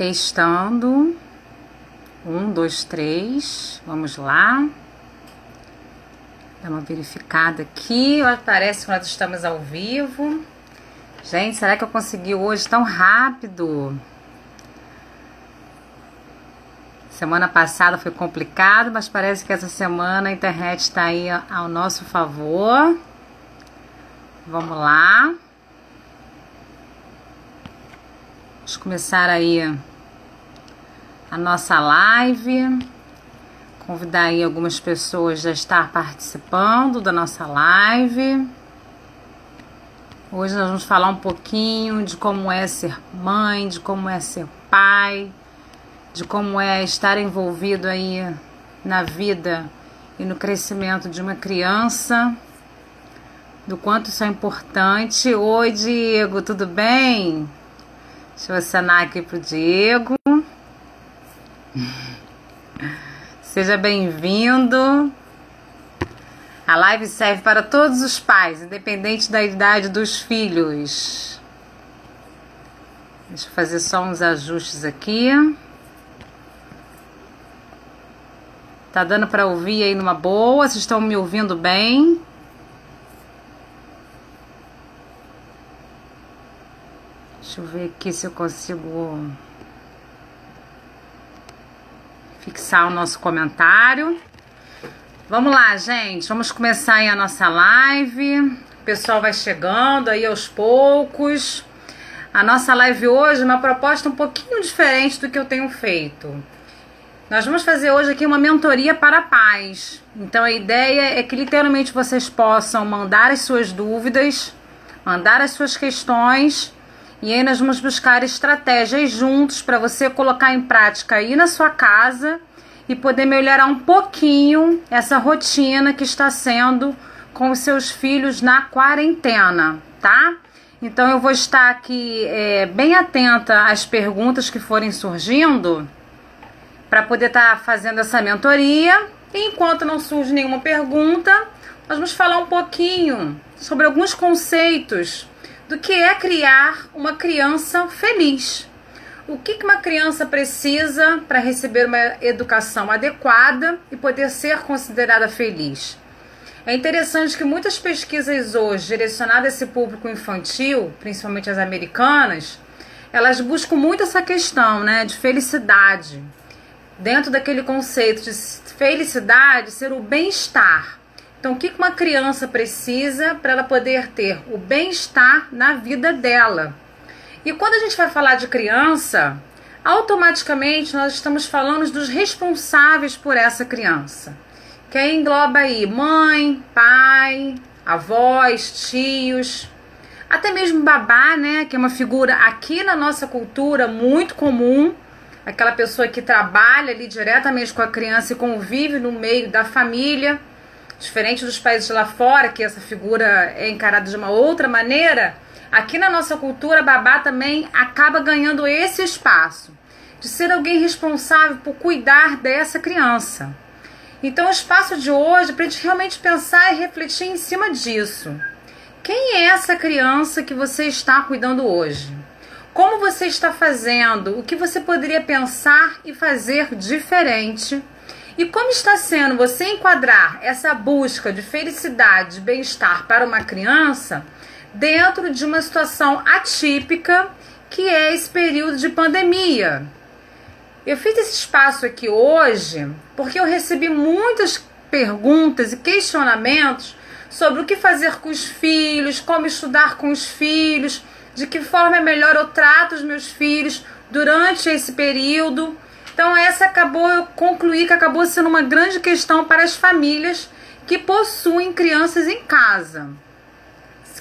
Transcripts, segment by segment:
Testando. 1, 2, 3. Vamos lá. Dá uma verificada aqui. Aparece quando estamos ao vivo. Gente, será que eu consegui hoje tão rápido? Semana passada foi complicado, mas parece que essa semana a internet está aí ao nosso favor. Vamos lá. Vamos começar aí a nossa live. Convidar aí algumas pessoas a estar participando da nossa live. Hoje nós vamos falar um pouquinho de como é ser mãe, de como é ser pai, de como é estar envolvido aí na vida e no crescimento de uma criança, do quanto isso é importante. Oi, Diego, tudo bem? Deixa eu acenar aqui pro Diego. Seja bem-vindo. A live serve para todos os pais, independente da idade dos filhos. Deixa eu fazer só uns ajustes aqui. Tá dando para ouvir aí numa boa? Vocês estão me ouvindo bem? Deixa eu ver aqui se eu consigo fixar o nosso comentário. Vamos lá, gente. Vamos começar aí a nossa live. O pessoal vai chegando aí aos poucos. A nossa live hoje é uma proposta um pouquinho diferente do que eu tenho feito. Nós vamos fazer hoje aqui uma mentoria para pais. Então a ideia é que literalmente vocês possam mandar as suas dúvidas, mandar as suas questões, e aí nós vamos buscar estratégias juntos para você colocar em prática aí na sua casa e poder melhorar um pouquinho essa rotina que está sendo com os seus filhos na quarentena, tá? Então eu vou estar aqui bem atenta às perguntas que forem surgindo para poder estar fazendo essa mentoria. E enquanto não surge nenhuma pergunta, nós vamos falar um pouquinho sobre alguns conceitos do que é criar uma criança feliz. O que uma criança precisa para receber uma educação adequada e poder ser considerada feliz. É interessante que muitas pesquisas hoje direcionadas a esse público infantil, principalmente as americanas, elas buscam muito essa questão, né, de felicidade. Dentro daquele conceito de felicidade ser o bem-estar. Então, o que uma criança precisa para ela poder ter o bem-estar na vida dela? E quando a gente vai falar de criança, automaticamente nós estamos falando dos responsáveis por essa criança. Que aí engloba aí mãe, pai, avós, tios, até mesmo babá, né? Que é uma figura aqui na nossa cultura muito comum. Aquela pessoa que trabalha ali diretamente com a criança e convive no meio da família. Diferente dos países lá fora, que essa figura é encarada de uma outra maneira, aqui na nossa cultura, babá também acaba ganhando esse espaço de ser alguém responsável por cuidar dessa criança. Então, o espaço de hoje é para a gente realmente pensar e refletir em cima disso. Quem é essa criança que você está cuidando hoje? Como você está fazendo? O que você poderia pensar e fazer diferente? E como está sendo você enquadrar essa busca de felicidade, de bem-estar para uma criança dentro de uma situação atípica que é esse período de pandemia? Eu fiz esse espaço aqui hoje porque eu recebi muitas perguntas e questionamentos sobre o que fazer com os filhos, como estudar com os filhos, de que forma é melhor eu trato os meus filhos durante esse período. Então eu concluí que acabou sendo uma grande questão para as famílias que possuem crianças em casa.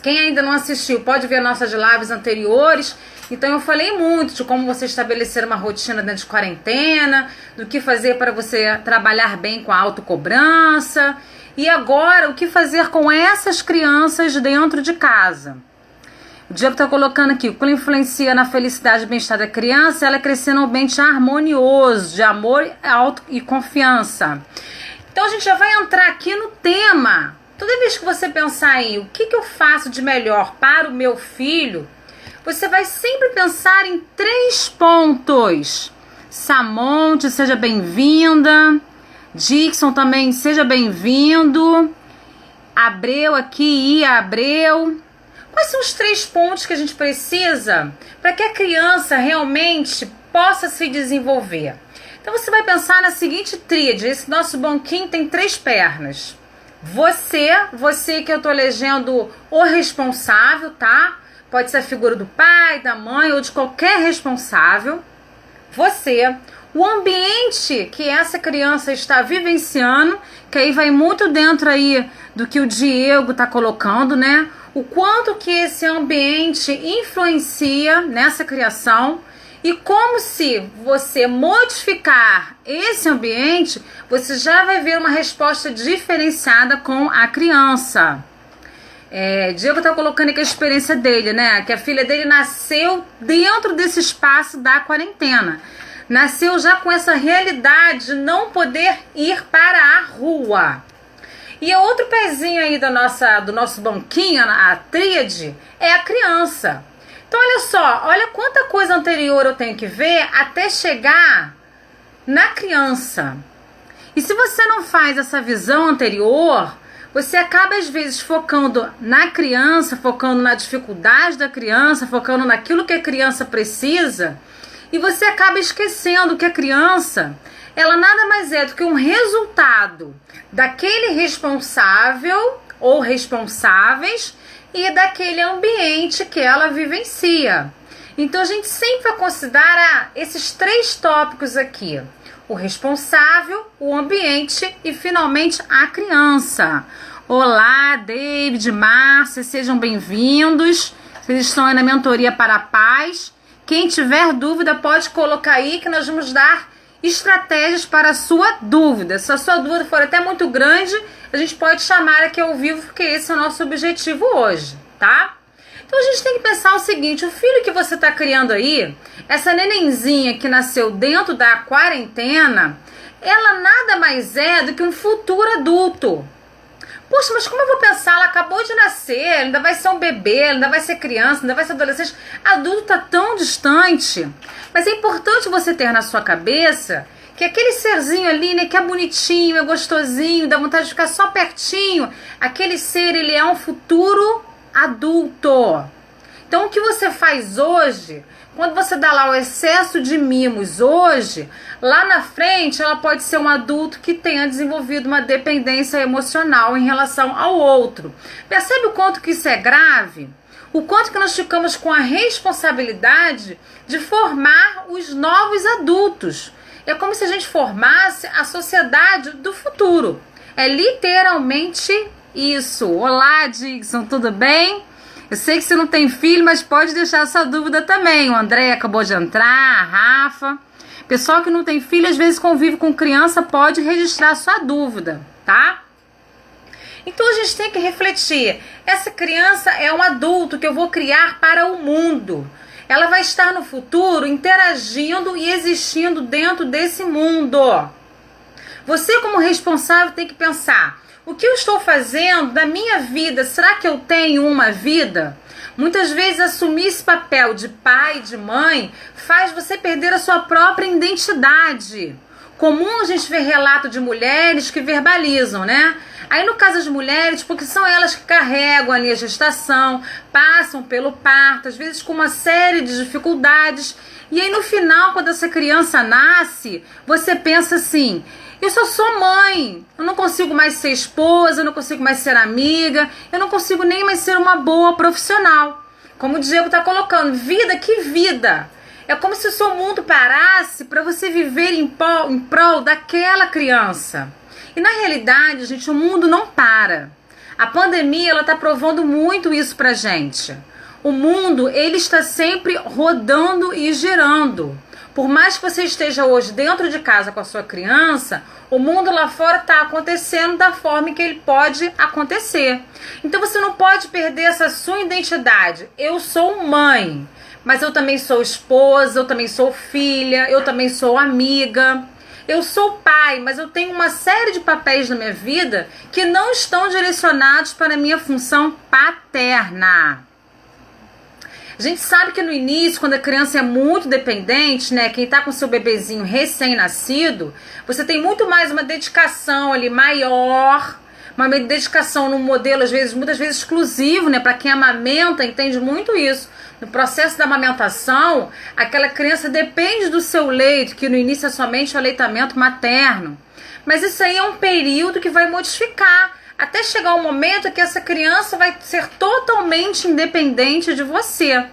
Quem ainda não assistiu pode ver nossas lives anteriores. Então eu falei muito de como você estabelecer uma rotina dentro de quarentena, do que fazer para você trabalhar bem com a autocobrança. E agora, o que fazer com essas crianças dentro de casa. O Diego está colocando aqui, o que influencia na felicidade e bem-estar da criança, ela é crescer num ambiente harmonioso, de amor e confiança. Então a gente já vai entrar aqui no tema. Toda vez que você pensar em o que eu faço de melhor para o meu filho, você vai sempre pensar em 3 pontos. Samonte, seja bem-vinda. Dixon também, seja bem-vindo. Abreu aqui, Ia Abreu. Quais são os 3 pontos que a gente precisa para que a criança realmente possa se desenvolver? Então você vai pensar na seguinte tríade. Esse nosso banquinho tem 3 pernas. Você que eu tô elegendo o responsável, tá? Pode ser a figura do pai, da mãe ou de qualquer responsável. Você, o ambiente que essa criança está vivenciando, que aí vai muito dentro aí do que o Diego tá colocando, né? O quanto que esse ambiente influencia nessa criação e como, se você modificar esse ambiente, você já vai ver uma resposta diferenciada com a criança. Diego tá colocando aqui a experiência dele, né? Que a filha dele nasceu dentro desse espaço da quarentena. Nasceu já com essa realidade de não poder ir para a rua. E outro pezinho aí do nosso banquinho, a tríade, é a criança. Então olha só, olha quanta coisa anterior eu tenho que ver até chegar na criança. E se você não faz essa visão anterior, você acaba às vezes focando na criança, focando na dificuldade da criança, focando naquilo que a criança precisa, e você acaba esquecendo que a criança, ela nada mais é do que um resultado daquele responsável ou responsáveis e daquele ambiente que ela vivencia. Então a gente sempre vai considerar esses 3 tópicos aqui: o responsável, o ambiente e finalmente a criança. Olá, David, Márcia, sejam bem-vindos. Vocês estão aí na mentoria para a paz. Quem tiver dúvida pode colocar aí que nós vamos dar estratégias para a sua dúvida. Se a sua dúvida for até muito grande, a gente pode chamar aqui ao vivo, porque esse é o nosso objetivo hoje, tá? Então a gente tem que pensar o seguinte: o filho que você está criando aí, essa nenenzinha que nasceu dentro da quarentena, ela nada mais é do que um futuro adulto. Poxa, mas como eu vou pensar? Ela acabou de nascer, ainda vai ser um bebê, ainda vai ser criança, ainda vai ser adolescente. Adulto tá tão distante. Mas é importante você ter na sua cabeça que aquele serzinho ali, né, que é bonitinho, é gostosinho, dá vontade de ficar só pertinho, aquele ser, ele é um futuro adulto. Então o que você faz hoje, quando você dá lá o excesso de mimos hoje, lá na frente ela pode ser um adulto que tenha desenvolvido uma dependência emocional em relação ao outro. Percebe o quanto que isso é grave? O quanto que nós ficamos com a responsabilidade de formar os novos adultos. É como se a gente formasse a sociedade do futuro. É literalmente isso. Olá, Dixon, tudo bem? Eu sei que você não tem filho, mas pode deixar essa dúvida também. O André acabou de entrar, a Rafa. Pessoal que não tem filho, às vezes convive com criança, pode registrar sua dúvida, tá? Então a gente tem que refletir. Essa criança é um adulto que eu vou criar para o mundo. Ela vai estar no futuro interagindo e existindo dentro desse mundo. Você, como responsável, tem que pensar: o que eu estou fazendo da minha vida? Será que eu tenho uma vida? Muitas vezes assumir esse papel de pai, de mãe, faz você perder a sua própria identidade. Comum a gente ver relato de mulheres que verbalizam, né? Aí no caso das mulheres, porque são elas que carregam ali a gestação, passam pelo parto, às vezes com uma série de dificuldades. E aí no final, quando essa criança nasce, você pensa assim: eu só sou mãe, eu não consigo mais ser esposa, eu não consigo mais ser amiga, eu não consigo nem mais ser uma boa profissional. Como o Diego está colocando, vida, que vida! É como se o seu mundo parasse para você viver em prol daquela criança. E na realidade, gente, o mundo não para. A pandemia, ela está provando muito isso pra gente. O mundo, ele está sempre rodando e girando. Por mais que você esteja hoje dentro de casa com a sua criança, o mundo lá fora está acontecendo da forma que ele pode acontecer. Então você não pode perder essa sua identidade. Eu sou mãe, mas eu também sou esposa, eu também sou filha, eu também sou amiga. Eu sou pai, mas eu tenho uma série de papéis na minha vida que não estão direcionados para a minha função paterna. A gente sabe que no início, quando a criança é muito dependente, né, quem tá com seu bebezinho recém-nascido, você tem muito mais uma dedicação ali maior, uma dedicação num modelo, às vezes, muitas vezes exclusivo, né, para quem amamenta, entende muito isso. No processo da amamentação, aquela criança depende do seu leite, que no início é somente o aleitamento materno. Mas isso aí é um período que vai modificar, até chegar um momento que essa criança vai ser totalmente independente de você.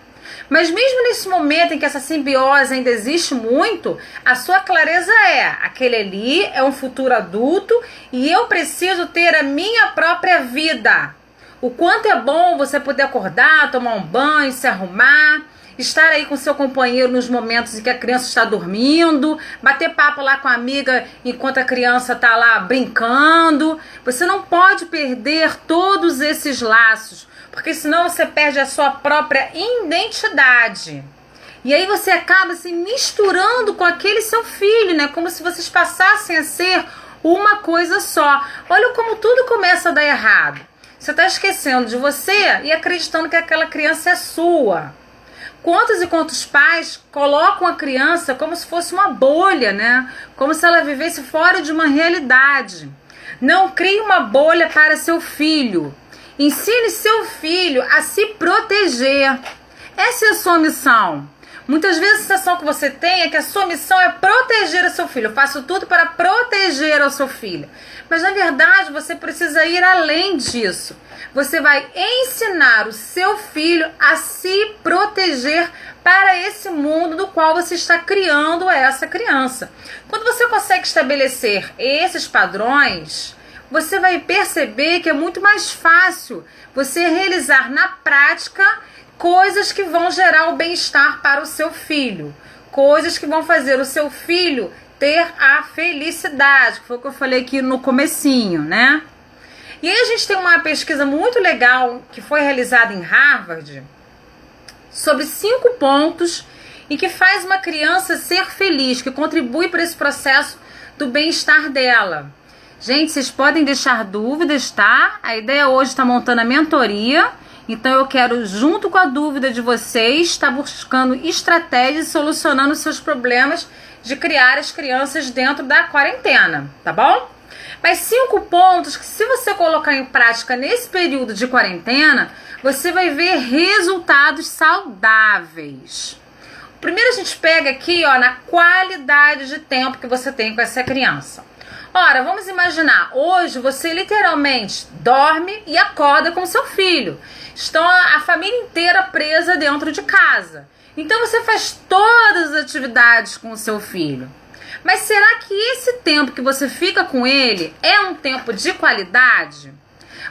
Mas mesmo nesse momento em que essa simbiose ainda existe muito, a sua clareza aquele ali é um futuro adulto e eu preciso ter a minha própria vida. O quanto é bom você poder acordar, tomar um banho, se arrumar, estar aí com seu companheiro nos momentos em que a criança está dormindo, bater papo lá com a amiga enquanto a criança está lá brincando. Você não pode perder todos esses laços, porque senão você perde a sua própria identidade. E aí você acaba se misturando com aquele seu filho, né? Como se vocês passassem a ser uma coisa só. Olha como tudo começa a dar errado. Você está esquecendo de você e acreditando que aquela criança é sua. Quantos e quantos pais colocam a criança como se fosse uma bolha, né? Como se ela vivesse fora de uma realidade. Não crie uma bolha para seu filho. Ensine seu filho a se proteger. Essa é a sua missão. Muitas vezes a sensação que você tem é que a sua missão é proteger o seu filho. Eu faço tudo para proteger o seu filho. Mas na verdade você precisa ir além disso. Você vai ensinar o seu filho a se proteger para esse mundo do qual você está criando essa criança. Quando você consegue estabelecer esses padrões, você vai perceber que é muito mais fácil você realizar na prática coisas que vão gerar o bem-estar para o seu filho. Coisas que vão fazer o seu filho ter a felicidade, que foi o que eu falei aqui no comecinho, né? E aí a gente tem uma pesquisa muito legal que foi realizada em Harvard sobre 5 pontos e que faz uma criança ser feliz, que contribui para esse processo do bem-estar dela. Gente, vocês podem deixar dúvidas, tá? A ideia hoje está montando a mentoria, então eu quero, junto com a dúvida de vocês, estar buscando estratégias e solucionando os seus problemas de criar as crianças dentro da quarentena, tá bom? Mas 5 pontos que, se você colocar em prática nesse período de quarentena, você vai ver resultados saudáveis. Primeiro a gente pega aqui, ó, na qualidade de tempo que você tem com essa criança. Ora, vamos imaginar, hoje você literalmente dorme e acorda com seu filho. Estão a família inteira presa dentro de casa. Então você faz todas as atividades com o seu filho. Mas será que esse tempo que você fica com ele é um tempo de qualidade?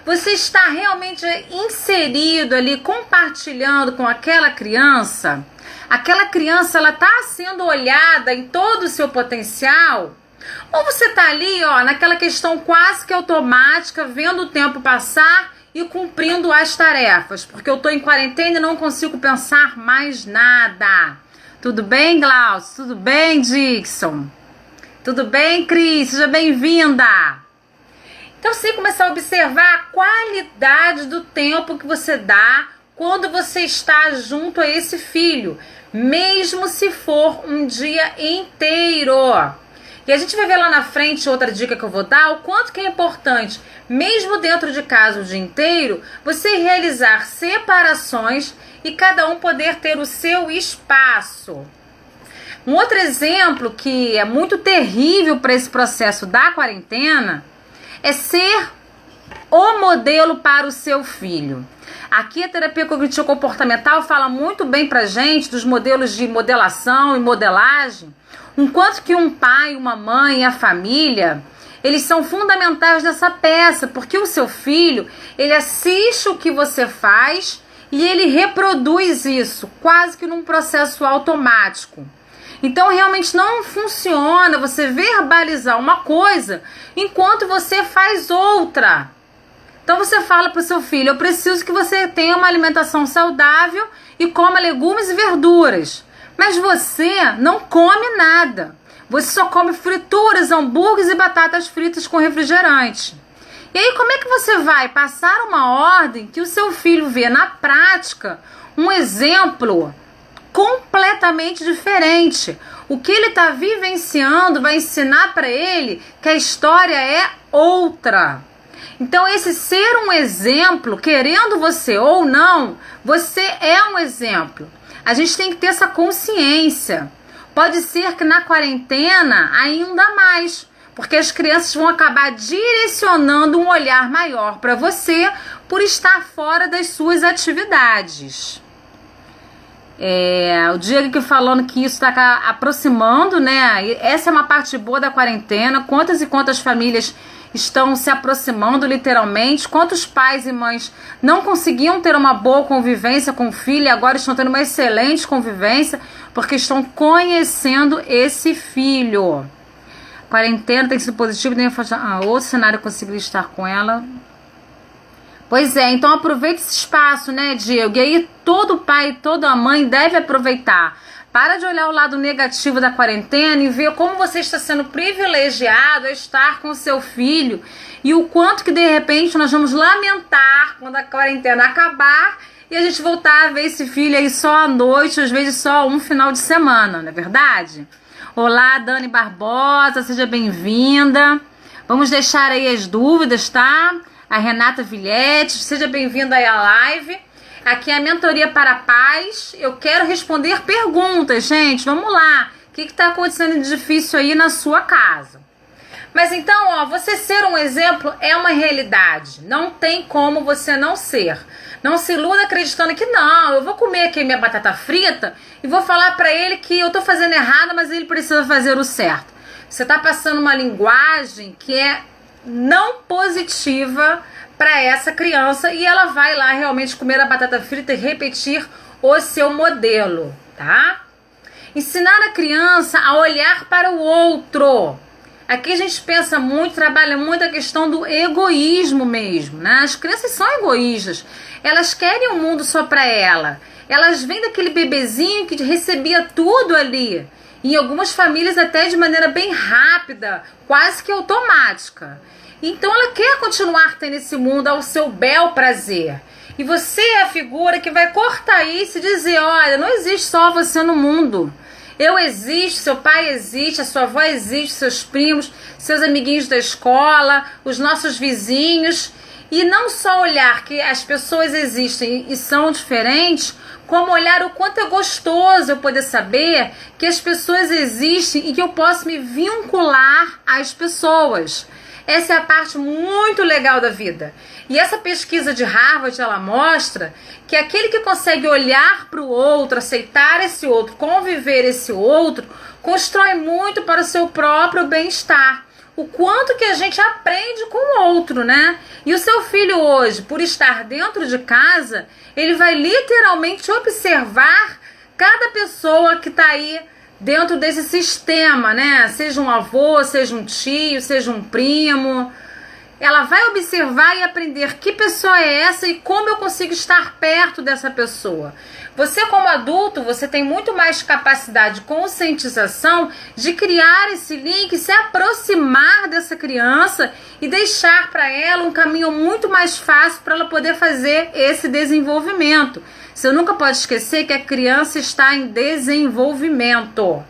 Você está realmente inserido ali, compartilhando com aquela criança? Aquela criança, ela está sendo olhada em todo o seu potencial? Ou você está ali, ó, naquela questão quase que automática, vendo o tempo passar e cumprindo as tarefas? Porque eu estou em quarentena e não consigo pensar mais nada. Tudo bem, Glaucio? Tudo bem, Dixon? Tudo bem, Cris? Seja bem-vinda! Então você começar a observar a qualidade do tempo que você dá quando você está junto a esse filho, mesmo se for um dia inteiro. E a gente vai ver lá na frente outra dica que eu vou dar, o quanto que é importante, mesmo dentro de casa o dia inteiro, você realizar separações e cada um poder ter o seu espaço. Um outro exemplo que é muito terrível para esse processo da quarentena é ser o modelo para o seu filho. Aqui a terapia cognitivo-comportamental fala muito bem pra gente dos modelos de modelação e modelagem, enquanto que um pai, uma mãe e a família, eles são fundamentais nessa peça, porque o seu filho, ele assiste o que você faz e ele reproduz isso, quase que num processo automático. Então realmente não funciona você verbalizar uma coisa enquanto você faz outra. Então você fala para o seu filho, eu preciso que você tenha uma alimentação saudável e coma legumes e verduras. Mas você não come nada. Você só come frituras, hambúrgueres e batatas fritas com refrigerante. E aí como é que você vai passar uma ordem que o seu filho vê na prática um exemplo completamente diferente. O que ele está vivenciando vai ensinar para ele que a história é outra. Então, esse ser um exemplo, querendo você ou não, você é um exemplo. A gente tem que ter essa consciência. Pode ser que na quarentena ainda mais, porque as crianças vão acabar direcionando um olhar maior para você por estar fora das suas atividades. O Diego que falando que isso está aproximando, né? Essa é uma parte boa da quarentena. Quantas e quantas famílias estão se aproximando literalmente? Quantos pais e mães não conseguiam ter uma boa convivência com o filho e agora estão tendo uma excelente convivência porque estão conhecendo esse filho. Quarentena tem sido positivo, outro cenário conseguir estar com ela. Pois é, então aproveite esse espaço, né, Diego? E aí todo pai, toda mãe deve aproveitar. Para de olhar o lado negativo da quarentena e ver como você está sendo privilegiado a estar com o seu filho e o quanto que de repente nós vamos lamentar quando a quarentena acabar e a gente voltar a ver esse filho aí só à noite, às vezes só um final de semana, não é verdade? Olá, Dani Barbosa, seja bem-vinda. Vamos deixar aí as dúvidas, tá? A Renata Villete, seja bem-vinda aí à live. Aqui é a mentoria para pais. Eu quero responder perguntas, gente. Vamos lá. O que está acontecendo de difícil aí na sua casa? Mas então, ó, você ser um exemplo é uma realidade. Não tem como você não ser. Não se iluda acreditando que não, eu vou comer aqui minha batata frita e vou falar para ele que eu tô fazendo errado, mas ele precisa fazer o certo. Você tá passando uma linguagem que é não positiva para essa criança e ela vai lá realmente comer a batata frita e repetir o seu modelo, tá? Ensinar a criança a olhar para o outro. Aqui a gente pensa muito, trabalha muito a questão do egoísmo mesmo, né? As crianças são egoístas, elas querem um mundo só para ela. Elas vêm daquele bebezinho que recebia tudo ali. Em algumas famílias até de maneira bem rápida, quase que automática. Então ela quer continuar tendo esse mundo ao seu bel prazer. E você é a figura que vai cortar isso e dizer, olha, não existe só você no mundo. Eu existo, seu pai existe, a sua avó existe, seus primos, seus amiguinhos da escola, os nossos vizinhos. E não só olhar que as pessoas existem e são diferentes, como olhar o quanto é gostoso eu poder saber que as pessoas existem e que eu posso me vincular às pessoas. Essa é a parte muito legal da vida. E essa pesquisa de Harvard, ela mostra que aquele que consegue olhar para o outro, aceitar esse outro, conviver esse outro, constrói muito para o seu próprio bem-estar. O quanto que a gente aprende com o outro, né? E o seu filho hoje, por estar dentro de casa, ele vai literalmente observar cada pessoa que está aí dentro desse sistema, né? Seja um avô, seja um tio, seja um primo. Ela vai observar e aprender que pessoa é essa e como eu consigo estar perto dessa pessoa. Você como adulto, você tem muito mais capacidade de conscientização de criar esse link, se aproximar dessa criança e deixar para ela um caminho muito mais fácil para ela poder fazer esse desenvolvimento. Você nunca pode esquecer que a criança está em desenvolvimento.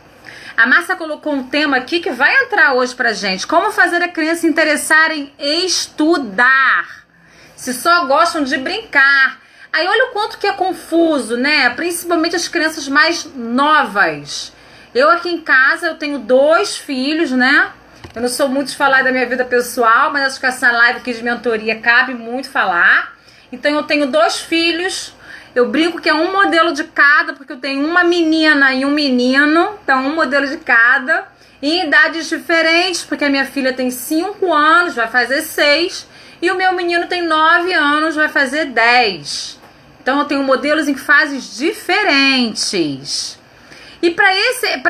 A Márcia colocou um tema aqui que vai entrar hoje pra gente. Como fazer a criança se interessar em estudar? Se só gostam de brincar. Aí olha o quanto que é confuso, né? Principalmente as crianças mais novas. Eu aqui em casa, eu tenho 2 filhos, né? Eu não sou muito de falar da minha vida pessoal, mas acho que essa live aqui de mentoria cabe muito falar. Então eu tenho 2 filhos. Eu brinco que é um modelo de cada, porque eu tenho uma menina e um menino, então um modelo de cada, em idades diferentes, porque a minha filha tem 5 anos, vai fazer 6, e o meu menino tem 9 anos, vai fazer 10. Então eu tenho modelos em fases diferentes. E para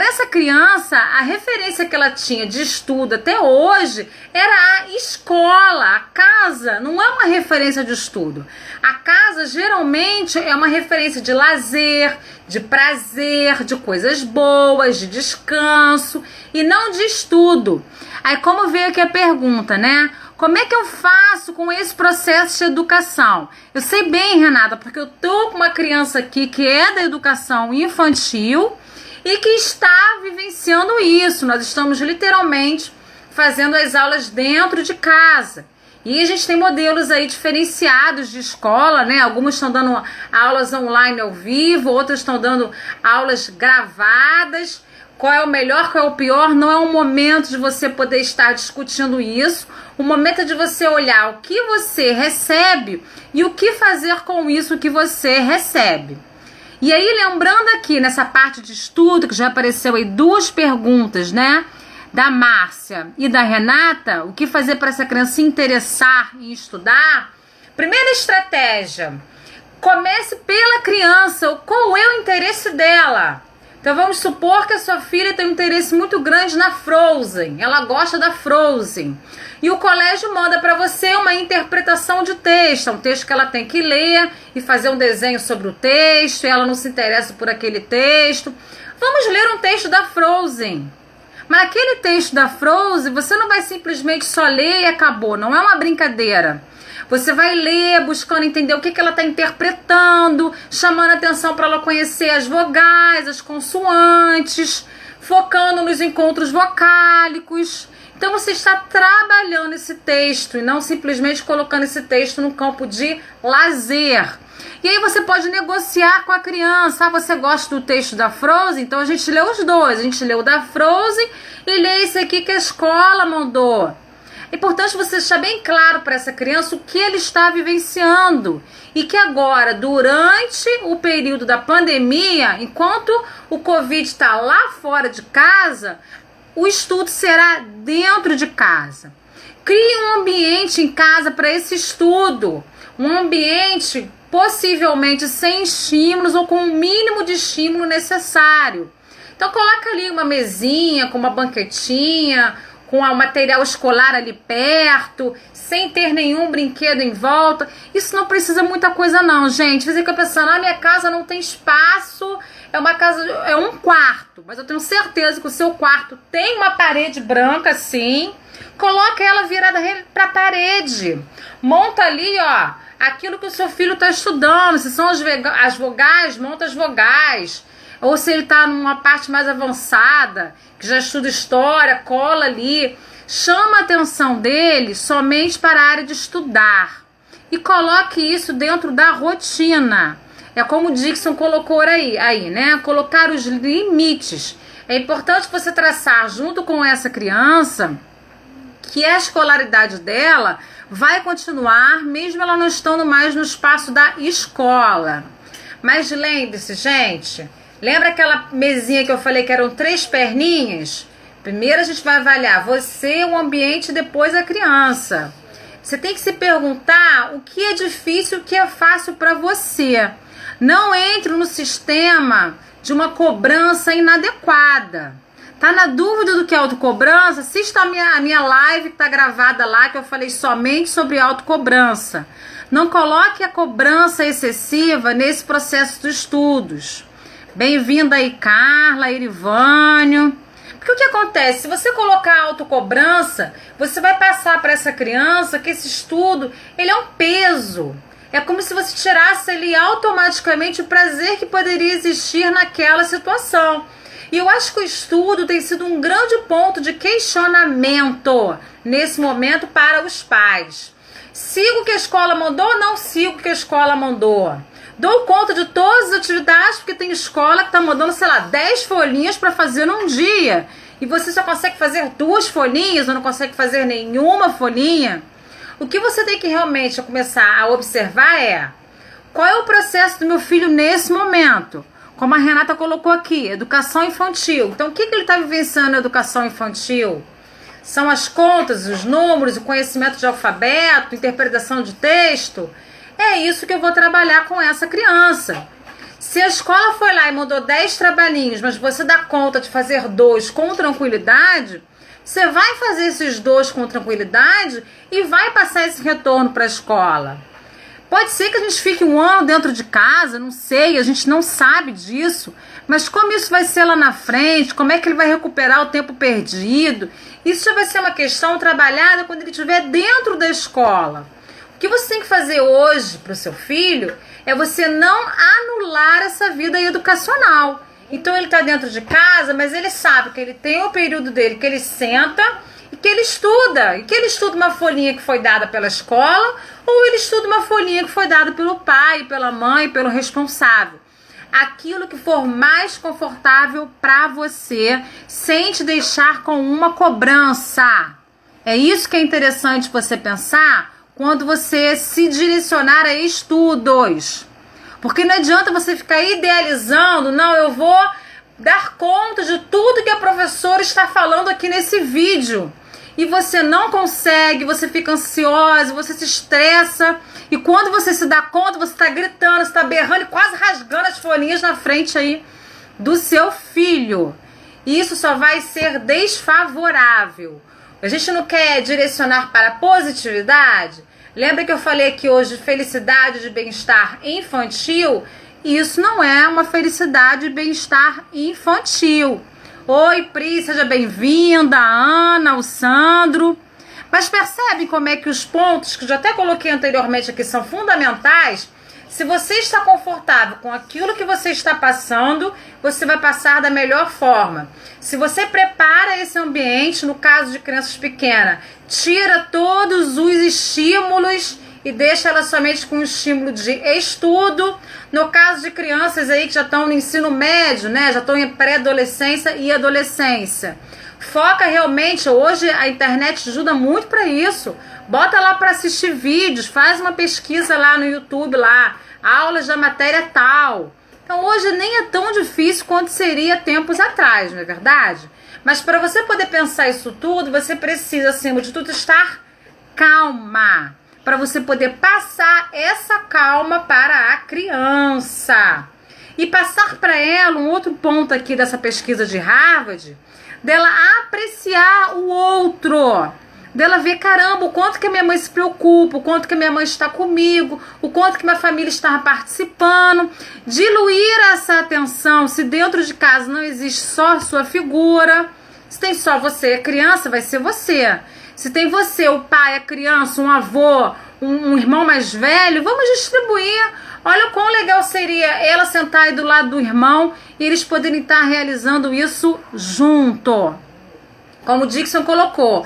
essa criança, a referência que ela tinha de estudo até hoje era a escola. A casa não é uma referência de estudo. A casa geralmente é uma referência de lazer, de prazer, de coisas boas, de descanso e não de estudo. Aí como veio aqui a pergunta, né? Como é que eu faço com esse processo de educação? Eu sei bem, Renata, porque eu tô com uma criança aqui que é da educação infantil e que está vivenciando isso. Nós estamos literalmente fazendo as aulas dentro de casa. E a gente tem modelos aí diferenciados de escola, né? Algumas estão dando aulas online ao vivo, outras estão dando aulas gravadas. Qual é o melhor, qual é o pior? Não é um momento de você poder estar discutindo isso. O momento é de você olhar o que você recebe e o que fazer com isso que você recebe. E aí, lembrando aqui nessa parte de estudo, que já apareceu aí 2 perguntas, né? Da Márcia e da Renata, o que fazer para essa criança se interessar em estudar? Primeira estratégia, comece pela criança, qual é o interesse dela? Então vamos supor que a sua filha tem um interesse muito grande na Frozen, ela gosta da Frozen, e o colégio manda para você uma interpretação de texto, um texto que ela tem que ler e fazer um desenho sobre o texto, e ela não se interessa por aquele texto. Vamos ler um texto da Frozen. Mas aquele texto da Frozen, você não vai simplesmente só ler e acabou. Não é uma brincadeira. Você vai ler, buscando entender o que ela está interpretando, chamando atenção para ela conhecer as vogais, as consoantes, focando nos encontros vocálicos. Então você está trabalhando esse texto e não simplesmente colocando esse texto no campo de lazer. E aí você pode negociar com a criança. Ah, você gosta do texto da Frozen? Então a gente lê os 2. A gente lê o da Frozen e lê esse aqui que a escola mandou. É importante você deixar bem claro para essa criança o que ele está vivenciando. E que agora, durante o período da pandemia, enquanto o Covid está lá fora de casa, o estudo será dentro de casa. Crie um ambiente em casa para esse estudo. Um ambiente possivelmente sem estímulos ou com o mínimo de estímulo necessário. Então coloca ali uma mesinha com uma banquetinha, com o material escolar ali perto, sem ter nenhum brinquedo em volta. Isso não precisa muita coisa não, gente. Você fica pensando, minha casa não tem espaço, é um quarto, mas eu tenho certeza que o seu quarto tem uma parede branca assim. Coloca ela virada para a parede. Monta ali, aquilo que o seu filho está estudando. Se são as vogais, monta as vogais. Ou se ele está numa parte mais avançada, que já estuda história, cola ali. Chama a atenção dele somente para a área de estudar. E coloque isso dentro da rotina. É como o Dixon colocou aí, né? Colocar os limites. É importante você traçar junto com essa criança que a escolaridade dela vai continuar, mesmo ela não estando mais no espaço da escola. Mas lembre-se, gente, lembra aquela mesinha que eu falei que eram 3 perninhas? Primeiro a gente vai avaliar você, o ambiente, depois a criança. Você tem que se perguntar o que é difícil e o que é fácil para você. Não entre no sistema de uma cobrança inadequada. Tá na dúvida do que é autocobrança? Assista a minha live que tá gravada lá, que eu falei somente sobre autocobrança. Não coloque a cobrança excessiva nesse processo dos estudos. Bem-vinda aí, Carla, Irivânio. Porque o que acontece? Se você colocar autocobrança, você vai passar para essa criança que esse estudo, ele é um peso. É como se você tirasse ali automaticamente o prazer que poderia existir naquela situação. E eu acho que o estudo tem sido um grande ponto de questionamento nesse momento para os pais. Sigo o que a escola mandou ou não sigo o que a escola mandou? Dou conta de todas as atividades, porque tem escola que está mandando, 10 folhinhas para fazer num dia. E você só consegue fazer 2 folhinhas ou não consegue fazer nenhuma folhinha. O que você tem que realmente começar a observar é qual é o processo do meu filho nesse momento. Como a Renata colocou aqui, educação infantil. Então, o que ele está vivenciando na educação infantil? São as contas, os números, o conhecimento de alfabeto, interpretação de texto? É isso que eu vou trabalhar com essa criança. Se a escola foi lá e mandou 10 trabalhinhos, mas você dá conta de fazer 2 com tranquilidade, você vai fazer esses 2 com tranquilidade e vai passar esse retorno para a escola. Pode ser que a gente fique um ano dentro de casa, não sei, a gente não sabe disso. Mas como isso vai ser lá na frente, como é que ele vai recuperar o tempo perdido, isso já vai ser uma questão trabalhada quando ele estiver dentro da escola. O que você tem que fazer hoje para o seu filho é você não anular essa vida educacional. Então ele está dentro de casa, mas ele sabe que ele tem o período dele, que ele senta e que ele estuda. E que ele estuda uma folhinha que foi dada pela escola ou ele estuda uma folhinha que foi dada pelo pai, pela mãe, pelo responsável. Aquilo que for mais confortável para você, sem te deixar com uma cobrança. É isso que é interessante você pensar quando você se direcionar a estudos. Porque não adianta você ficar idealizando, não, eu vou dar conta de tudo que a professora está falando aqui nesse vídeo. E você não consegue, você fica ansiosa, você se estressa. E quando você se dá conta, você está gritando, você está berrando e quase rasgando as folhinhas na frente aí do seu filho. E isso só vai ser desfavorável. A gente não quer direcionar para a positividade? Lembra que eu falei aqui hoje de felicidade, de bem-estar infantil? Isso não é uma felicidade e bem-estar infantil. Oi, Pri, seja bem-vinda, a Ana, o Sandro. Mas percebe como é que os pontos, que eu já até coloquei anteriormente aqui, são fundamentais? Se você está confortável com aquilo que você está passando, você vai passar da melhor forma. Se você prepara esse ambiente, no caso de crianças pequenas, tira todos os estímulos e deixa ela somente com o estímulo de estudo. No caso de crianças aí que já estão no ensino médio, né, já estão em pré-adolescência e adolescência, foca realmente, hoje a internet ajuda muito para isso. Bota lá para assistir vídeos, faz uma pesquisa lá no YouTube, lá, aulas da matéria tal. Então hoje nem é tão difícil quanto seria tempos atrás, não é verdade? Mas para você poder pensar isso tudo, você precisa, acima de tudo, estar calma. Para você poder passar essa calma para a criança. E passar para ela um outro ponto aqui dessa pesquisa de Harvard, dela apreciar o outro, dela ver, caramba, o quanto que a minha mãe se preocupa, o quanto que a minha mãe está comigo, o quanto que minha família está participando, diluir essa atenção. Se dentro de casa não existe só a sua figura, se tem só você, a criança vai ser você. Se tem você, o pai, a criança, um avô, um irmão mais velho, vamos distribuir. Olha o quão legal seria ela sentar aí do lado do irmão e eles poderem estar realizando isso junto. Como o Dixon colocou,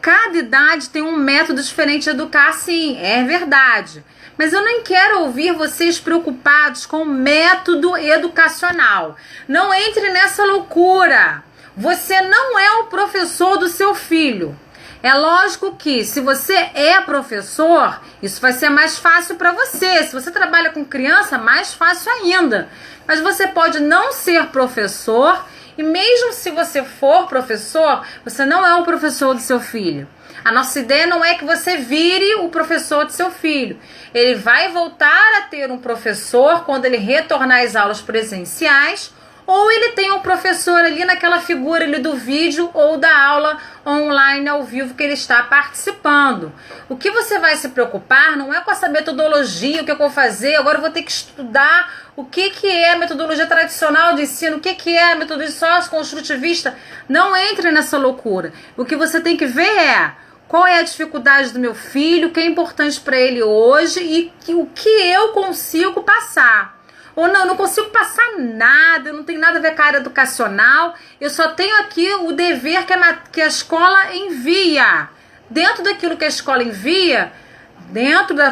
cada idade tem um método diferente de educar, sim, é verdade. Mas eu nem quero ouvir vocês preocupados com o método educacional. Não entre nessa loucura. Você não é o professor do seu filho. É lógico que se você é professor, isso vai ser mais fácil para você. Se você trabalha com criança, mais fácil ainda. Mas você pode não ser professor e mesmo se você for professor, você não é o professor do seu filho. A nossa ideia não é que você vire o professor do seu filho. Ele vai voltar a ter um professor quando ele retornar às aulas presenciais, ou ele tem um professor ali naquela figura ali do vídeo ou da aula online ao vivo que ele está participando. O que você vai se preocupar não é com essa metodologia, o que eu vou fazer, agora eu vou ter que estudar o que é a metodologia tradicional de ensino, o que é a metodologia sócio-construtivista. Não entre nessa loucura. O que você tem que ver é qual é a dificuldade do meu filho, o que é importante para ele hoje e o que eu consigo passar. Ou não consigo passar nada, não tem nada a ver com a área educacional, eu só tenho aqui o dever que a escola envia. Dentro daquilo que a escola envia,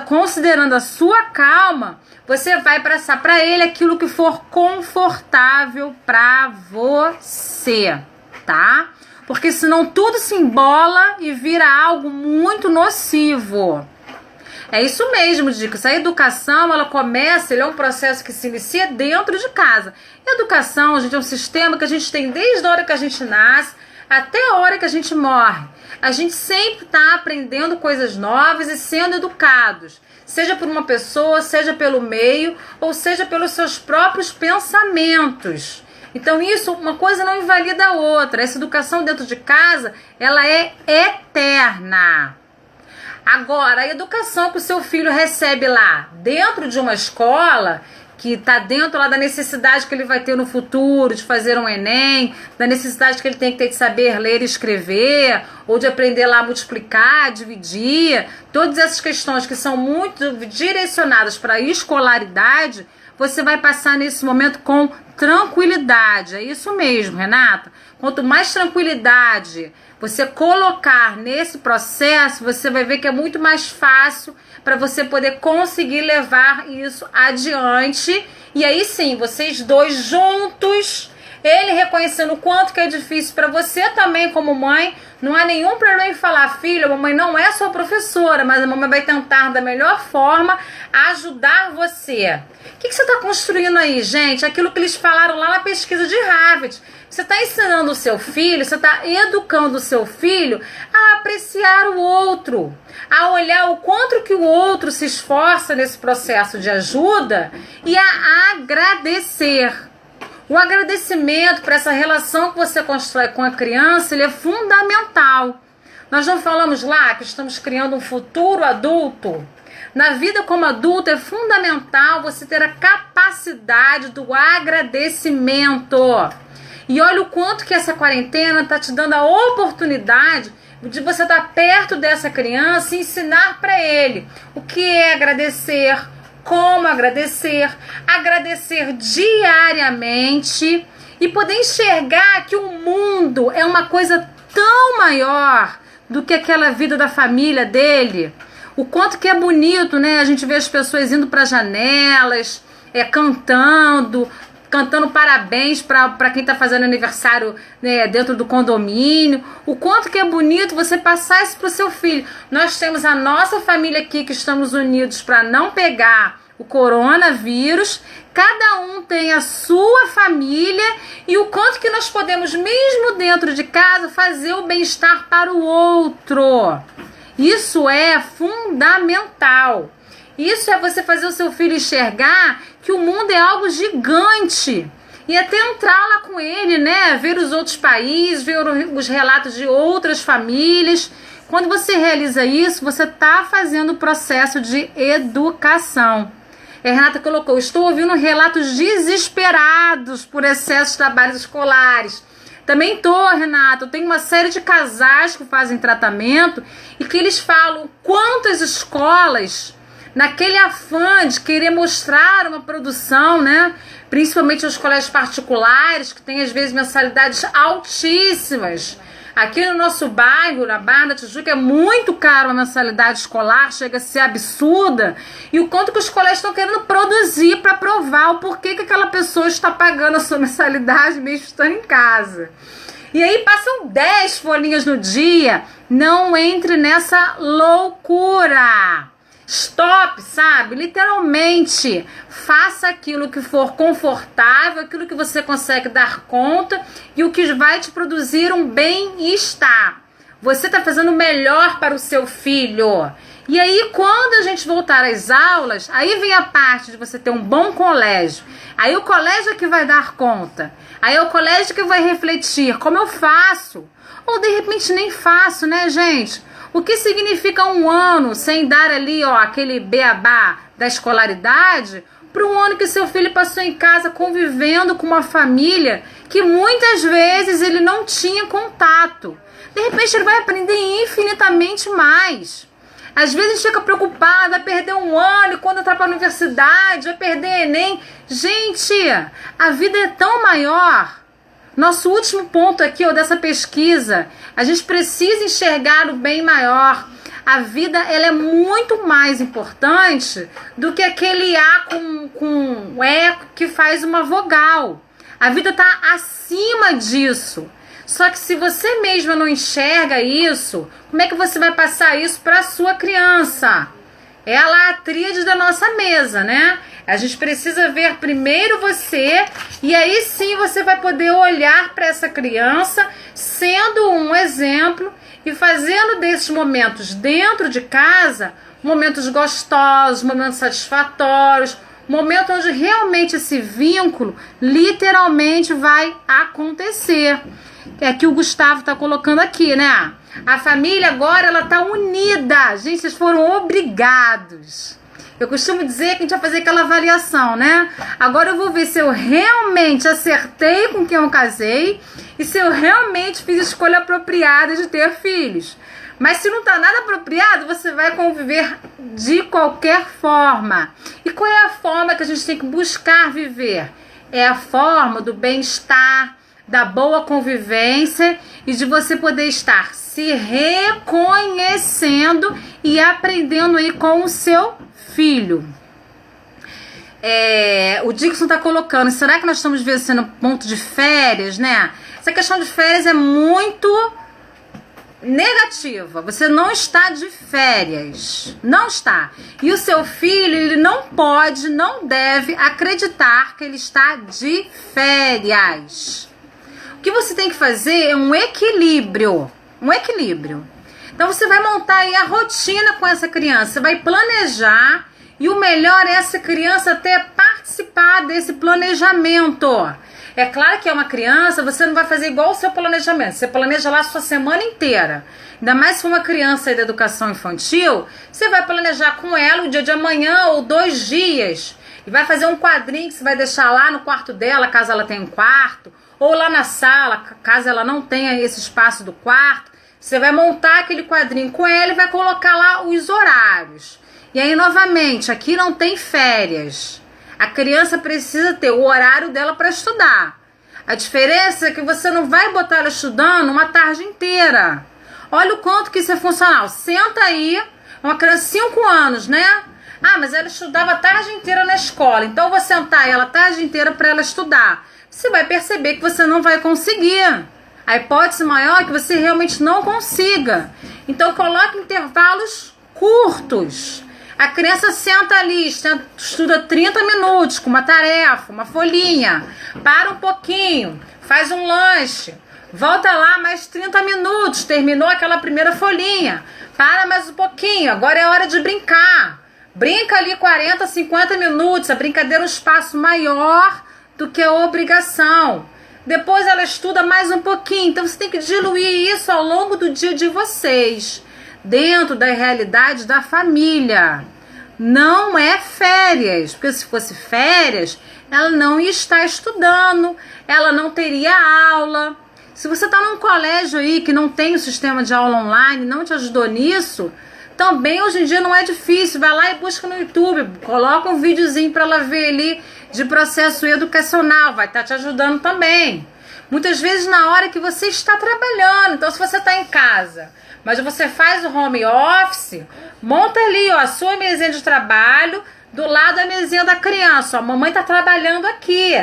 considerando a sua calma, você vai passar para ele aquilo que for confortável para você, tá? Porque senão tudo se embola e vira algo muito nocivo. É isso mesmo, Dicas. A educação, ela começa, ele é um processo que se inicia dentro de casa. E a educação, gente, é um sistema que a gente tem desde a hora que a gente nasce até a hora que a gente morre. A gente sempre está aprendendo coisas novas e sendo educados. Seja por uma pessoa, seja pelo meio, ou seja pelos seus próprios pensamentos. Então isso, uma coisa não invalida a outra. Essa educação dentro de casa, ela é eterna. Agora, a educação que o seu filho recebe lá, dentro de uma escola, que está dentro lá da necessidade que ele vai ter no futuro de fazer um Enem, da necessidade que ele tem que ter de saber ler e escrever, ou de aprender lá a multiplicar, dividir, todas essas questões que são muito direcionadas para a escolaridade, você vai passar nesse momento com tranquilidade. É isso mesmo, Renata. Quanto mais tranquilidade você colocar nesse processo, você vai ver que é muito mais fácil para você poder conseguir levar isso adiante. E aí sim, vocês dois juntos, ele reconhecendo o quanto que é difícil para você também como mãe, não há nenhum problema em falar: filho, a mamãe não é sua professora, mas a mamãe vai tentar da melhor forma ajudar você. O que você está construindo aí, gente? Aquilo que eles falaram lá na pesquisa de Harvard. Você está ensinando o seu filho, você está educando o seu filho a apreciar o outro, a olhar o quanto que o outro se esforça nesse processo de ajuda e a agradecer. O agradecimento para essa relação que você constrói com a criança, ele é fundamental. Nós não falamos lá que estamos criando um futuro adulto? Na vida como adulto é fundamental você ter a capacidade do agradecimento. E olha o quanto que essa quarentena está te dando a oportunidade de você estar perto dessa criança e ensinar para ele o que é agradecer, como agradecer, agradecer diariamente e poder enxergar que o mundo é uma coisa tão maior do que aquela vida da família dele. O quanto que é bonito, né? A gente vê as pessoas indo para janelas, cantando parabéns para quem está fazendo aniversário, né, dentro do condomínio. O quanto que é bonito você passar isso para o seu filho. Nós temos a nossa família aqui que estamos unidos para não pegar o coronavírus. Cada um tem a sua família e o quanto que nós podemos, mesmo dentro de casa, fazer o bem-estar para o outro. Isso é fundamental. Isso é você fazer o seu filho enxergar que o mundo é algo gigante. E até entrar lá com ele, né? Ver os outros países, ver os relatos de outras famílias. Quando você realiza isso, você está fazendo o processo de educação. A Renata colocou: estou ouvindo relatos desesperados por excesso de trabalhos escolares. Também tô, Renata, eu tenho uma série de casais que fazem tratamento e que eles falam quantas escolas, naquele afã de querer mostrar uma produção, né? Principalmente os colégios particulares, que têm às vezes mensalidades altíssimas. Aqui no nosso bairro, na Barra da Tijuca, é muito caro a mensalidade escolar, chega a ser absurda. E o quanto que os colégios estão querendo produzir para provar o porquê que aquela pessoa está pagando a sua mensalidade mesmo estando em casa. E aí passam 10 folhinhas no dia. Não entre nessa loucura. Stop, sabe? Literalmente, faça aquilo que for confortável, aquilo que você consegue dar conta e o que vai te produzir um bem-estar. Você está fazendo o melhor para o seu filho. E aí, quando a gente voltar às aulas, aí vem a parte de você ter um bom colégio. Aí o colégio é que vai dar conta. Aí é o colégio que vai refletir como eu faço. Ou de repente nem faço, né, gente? O que significa um ano sem dar ali, ó, aquele beabá da escolaridade para um ano que seu filho passou em casa convivendo com uma família que muitas vezes ele não tinha contato. De repente ele vai aprender infinitamente mais. Às vezes a gente fica preocupado, vai perder um ano e quando entrar para a universidade, vai perder Enem. Gente, a vida é tão maior. Nosso último ponto aqui, ó, dessa pesquisa, a gente precisa enxergar o bem maior. A vida, ela é muito mais importante do que aquele A com E que faz uma vogal. A vida está acima disso. Só que se você mesma não enxerga isso, como é que você vai passar isso para a sua criança? Ela é a tríade da nossa mesa, né? A gente precisa ver primeiro você e aí sim você vai poder olhar para essa criança sendo um exemplo e fazendo desses momentos dentro de casa momentos gostosos, momentos satisfatórios, momento onde realmente esse vínculo literalmente vai acontecer. É que o Gustavo está colocando aqui, né? A família agora, ela tá unida. Gente, vocês foram obrigados. Eu costumo dizer que a gente vai fazer aquela avaliação, né? Agora eu vou ver se eu realmente acertei com quem eu casei e se eu realmente fiz a escolha apropriada de ter filhos. Mas se não tá nada apropriado, você vai conviver de qualquer forma. E qual é a forma que a gente tem que buscar viver? É a forma do bem-estar, da boa convivência e de você poder estar se reconhecendo e aprendendo aí com o seu filho. O Dixon tá colocando, será que nós estamos vencendo ponto de férias, né? Essa questão de férias é muito negativa. Você não está de férias. Não está. E o seu filho, ele não pode, não deve acreditar que ele está de férias. O que você tem que fazer é um equilíbrio. Um equilíbrio. Então você vai montar aí a rotina com essa criança. Você vai planejar. E o melhor é essa criança ter participado desse planejamento. É claro que é uma criança, você não vai fazer igual o seu planejamento. Você planeja lá a sua semana inteira. Ainda mais se for uma criança aí da educação infantil, você vai planejar com ela o dia de amanhã ou 2 dias. E vai fazer um quadrinho que você vai deixar lá no quarto dela, caso ela tenha um quarto. Ou lá na sala, caso ela não tenha esse espaço do quarto. Você vai montar aquele quadrinho com ela e vai colocar lá os horários. E aí, novamente, aqui não tem férias. A criança precisa ter o horário dela para estudar. A diferença é que você não vai botar ela estudando uma tarde inteira. Olha o quanto que isso é funcional. Senta aí, uma criança de 5 anos, né? Ah, mas ela estudava a tarde inteira na escola. Então eu vou sentar ela a tarde inteira para ela estudar. Você vai perceber que você não vai conseguir. A hipótese maior é que você realmente não consiga. Então coloque intervalos curtos. A criança senta ali, estuda 30 minutos com uma tarefa, uma folhinha. Para um pouquinho, faz um lanche. Volta lá mais 30 minutos, terminou aquela primeira folhinha. Para mais um pouquinho, agora é hora de brincar. Brinca ali 40, 50 minutos. A brincadeira é um espaço maior do que a obrigação. Depois ela estuda mais um pouquinho. Então você tem que diluir isso ao longo do dia de vocês. Dentro da realidade da família. Não é férias, porque se fosse férias, ela não ia estar estudando, ela não teria aula. Se você está num colégio aí que não tem o sistema de aula online, não te ajudou nisso, também hoje em dia não é difícil, vai lá e busca no YouTube, coloca um videozinho para ela ver ali de processo educacional, vai estar te ajudando também. Muitas vezes na hora que você está trabalhando, então se você está em casa, mas você faz o home office, monta ali a sua mesinha de trabalho, do lado da mesinha da criança. A mamãe está trabalhando aqui.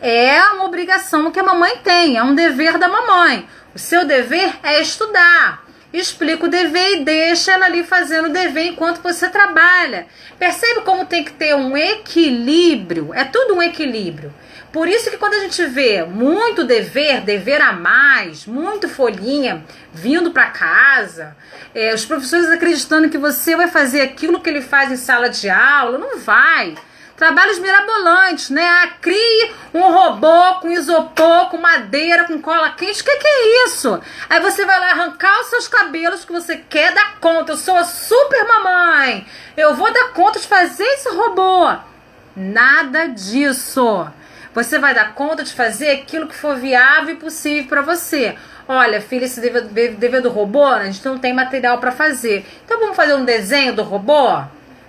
É uma obrigação que a mamãe tem, é um dever da mamãe. O seu dever é estudar. Explica o dever e deixa ela ali fazendo o dever enquanto você trabalha. Percebe como tem que ter um equilíbrio? É tudo um equilíbrio. Por isso que quando a gente vê muito dever a mais, muito folhinha vindo para casa, os professores acreditando que você vai fazer aquilo que ele faz em sala de aula, não vai. Trabalhos mirabolantes, né? Crie um robô com isopor, com madeira, com cola quente. O que é isso? Aí você vai lá arrancar os seus cabelos que você quer dar conta. Eu sou a super mamãe. Eu vou dar conta de fazer esse robô. Nada disso. Você vai dar conta de fazer aquilo que for viável e possível para você. Olha, filha, esse dever do robô, a gente não tem material para fazer. Então vamos fazer um desenho do robô?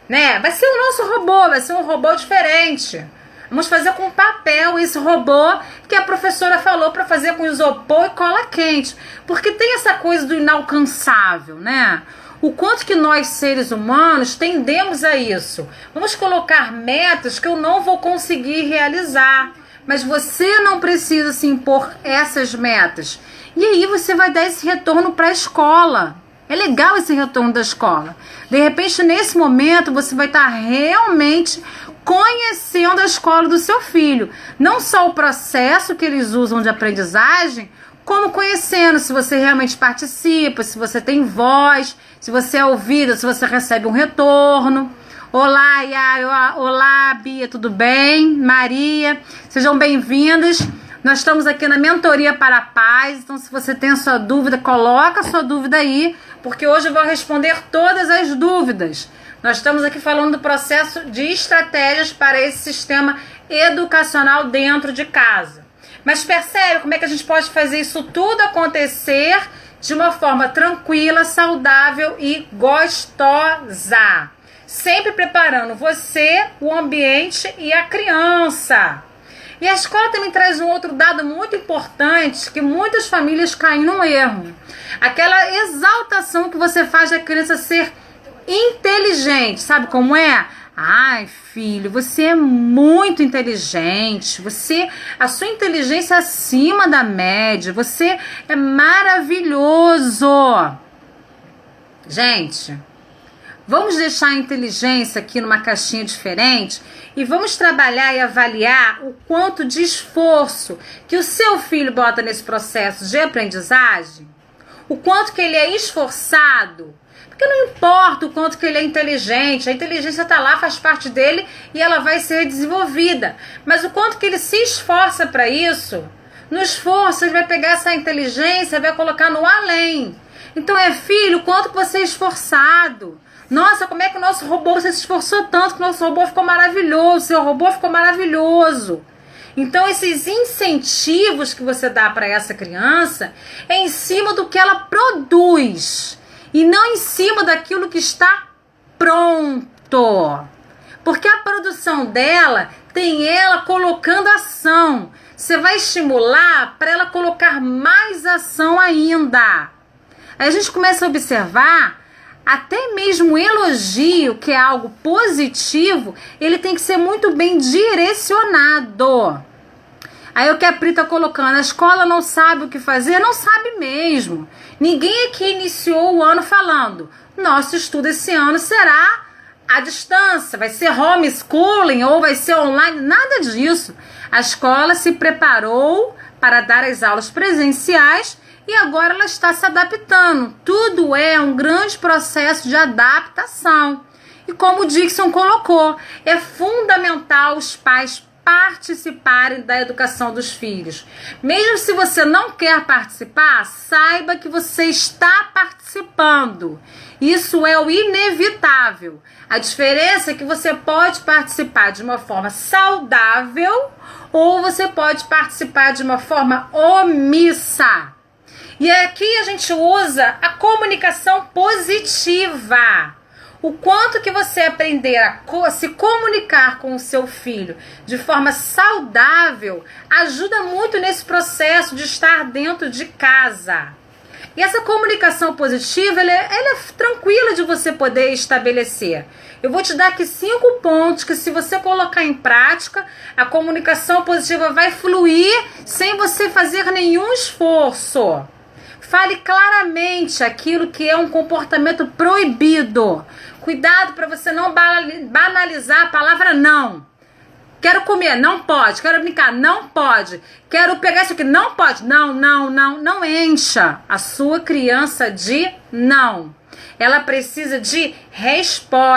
Né? Vai ser o nosso robô, vai ser um robô diferente. Vamos fazer com papel esse robô que a professora falou para fazer com isopor e cola quente. Porque tem essa coisa do inalcançável, né? O quanto que nós, seres humanos, tendemos a isso. Vamos colocar metas que eu não vou conseguir realizar. Mas você não precisa se impor essas metas. E aí você vai dar esse retorno para a escola. É legal esse retorno da escola. De repente, nesse momento, você vai estar realmente conhecendo a escola do seu filho. Não só o processo que eles usam de aprendizagem, como conhecendo se você realmente participa, se você tem voz, se você é ouvida, se você recebe um retorno. Olá, Yara. Olá, Bia, tudo bem? Maria, sejam bem-vindas. Nós estamos aqui na Mentoria para a Paz, então se você tem a sua dúvida, coloca a sua dúvida aí, porque hoje eu vou responder todas as dúvidas. Nós estamos aqui falando do processo de estratégias para esse sistema educacional dentro de casa. Mas percebe como é que a gente pode fazer isso tudo acontecer de uma forma tranquila, saudável e gostosa. Sempre preparando você, o ambiente e a criança. E a escola também traz um outro dado muito importante, que muitas famílias caem num erro. Aquela exaltação que você faz da criança ser inteligente. Sabe como é? Ai, filho, você é muito inteligente, a sua inteligência é acima da média, você é maravilhoso. Gente, vamos deixar a inteligência aqui numa caixinha diferente e vamos trabalhar e avaliar o quanto de esforço que o seu filho bota nesse processo de aprendizagem, o quanto que ele é esforçado. Porque não importa o quanto que ele é inteligente, a inteligência está lá, faz parte dele e ela vai ser desenvolvida. Mas o quanto que ele se esforça para isso, no esforço ele vai pegar essa inteligência e vai colocar no além. Então filho, o quanto que você é esforçado. Nossa, como é que o nosso robô, você se esforçou tanto que o nosso robô ficou maravilhoso, seu robô ficou maravilhoso. Então esses incentivos que você dá para essa criança é em cima do que ela produz. E não em cima daquilo que está pronto. Porque a produção dela tem ela colocando ação. Você vai estimular para ela colocar mais ação ainda. Aí a gente começa a observar, até mesmo o elogio, que é algo positivo, ele tem que ser muito bem direcionado. Aí o que a Pri tá colocando, a escola não sabe o que fazer? Não sabe mesmo. Ninguém aqui iniciou o ano falando, nosso estudo esse ano será à distância, vai ser homeschooling ou vai ser online, nada disso. A escola se preparou para dar as aulas presenciais e agora ela está se adaptando. Tudo é um grande processo de adaptação. E como o Dixon colocou, é fundamental os pais participarem da educação dos filhos. Mesmo se você não quer participar, saiba que você está participando. Isso é o inevitável. A diferença é que você pode participar de uma forma saudável ou você pode participar de uma forma omissa. E aqui a gente usa a comunicação positiva. O quanto que você aprender a se comunicar com o seu filho de forma saudável ajuda muito nesse processo de estar dentro de casa. E essa comunicação positiva, ela é tranquila de você poder estabelecer. Eu vou te dar aqui 5 pontos que se você colocar em prática, a comunicação positiva vai fluir sem você fazer nenhum esforço. Fale claramente aquilo que é um comportamento proibido. Cuidado para você não banalizar a palavra não. Quero comer, não pode. Quero brincar, não pode. Quero pegar isso aqui, não pode. Não, não, não. Não encha a sua criança de não. Ela precisa de respostas.